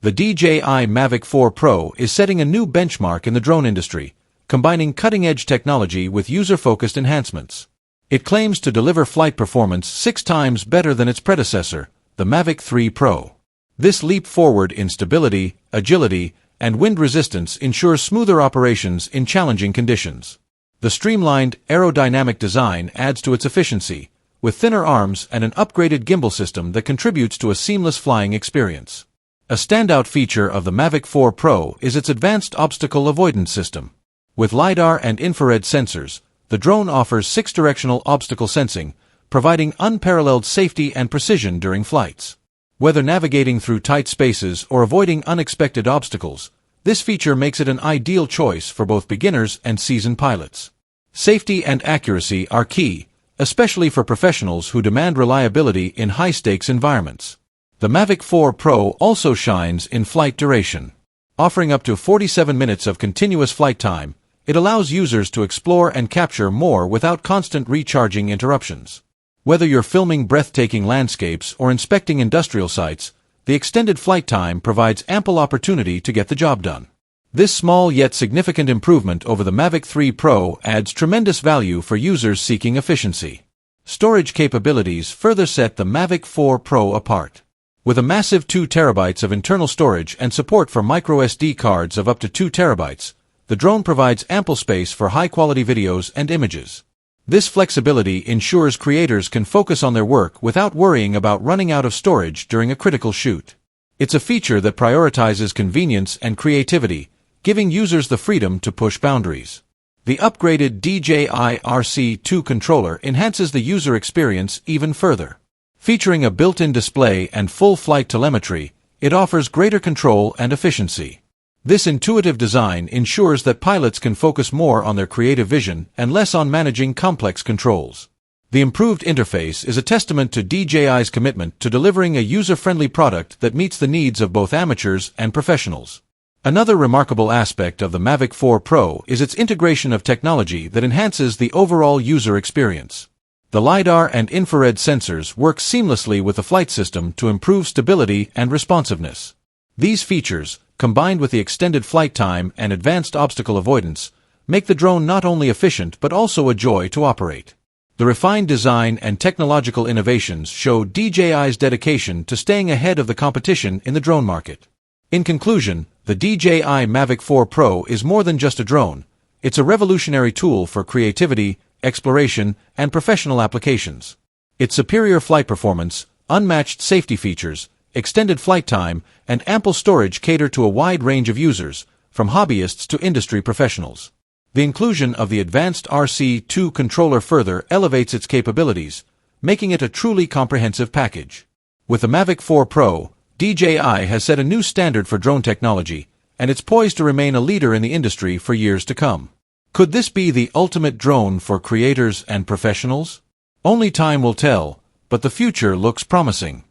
The DJI Mavic 4 Pro is setting a new benchmark in the drone industry, combining cutting-edge technology with user-focused enhancements. It claims to deliver flight performance 6 times better than its predecessor, the Mavic 3 Pro. This leap forward in stability, agility, and wind resistance ensures smoother operations in challenging conditions. The streamlined, aerodynamic design adds to its efficiency, with thinner arms and an upgraded gimbal system that contributes to a seamless flying experience. A standout feature of the Mavic 4 Pro is its advanced obstacle avoidance system. With LiDAR and infrared sensors, the drone offers 6-directional obstacle sensing, providing unparalleled safety and precision during flights. Whether navigating through tight spaces or avoiding unexpected obstacles, this feature makes it an ideal choice for both beginners and seasoned pilots. Safety and accuracy are key, especially for professionals who demand reliability in high-stakes environments. The Mavic 4 Pro also shines in flight duration. Offering up to 47 minutes of continuous flight time, it allows users to explore and capture more without constant recharging interruptions. Whether you're filming breathtaking landscapes or inspecting industrial sites, the extended flight time provides ample opportunity to get the job done. This small yet significant improvement over the Mavic 3 Pro adds tremendous value for users seeking efficiency. Storage capabilities further set the Mavic 4 Pro apart. With a massive 2 terabytes of internal storage and support for microSD cards of up to 2 terabytes, the drone provides ample space for high-quality videos and images. This flexibility ensures creators can focus on their work without worrying about running out of storage during a critical shoot. It's a feature that prioritizes convenience and creativity, giving users the freedom to push boundaries. The upgraded DJI RC 2 controller enhances the user experience even further. Featuring a built-in display and full flight telemetry, it offers greater control and efficiency. This intuitive design ensures that pilots can focus more on their creative vision and less on managing complex controls. The improved interface is a testament to DJI's commitment to delivering a user-friendly product that meets the needs of both amateurs and professionals. Another remarkable aspect of the Mavic 4 Pro is its integration of technology that enhances the overall user experience. The LiDAR and infrared sensors work seamlessly with the flight system to improve stability and responsiveness. These features, combined with the extended flight time and advanced obstacle avoidance, make the drone not only efficient but also a joy to operate. The refined design and technological innovations show DJI's dedication to staying ahead of the competition in the drone market. In conclusion, the DJI Mavic 4 Pro is more than just a drone. It's a revolutionary tool for creativity, exploration, and professional applications. Its superior flight performance, unmatched safety features, extended flight time, and ample storage cater to a wide range of users, from hobbyists to industry professionals. The inclusion of the advanced RC2 controller further elevates its capabilities, making it a truly comprehensive package. With the Mavic 4 Pro, DJI has set a new standard for drone technology, and it's poised to remain a leader in the industry for years to come. Could this be the ultimate drone for creators and professionals? Only time will tell, but the future looks promising.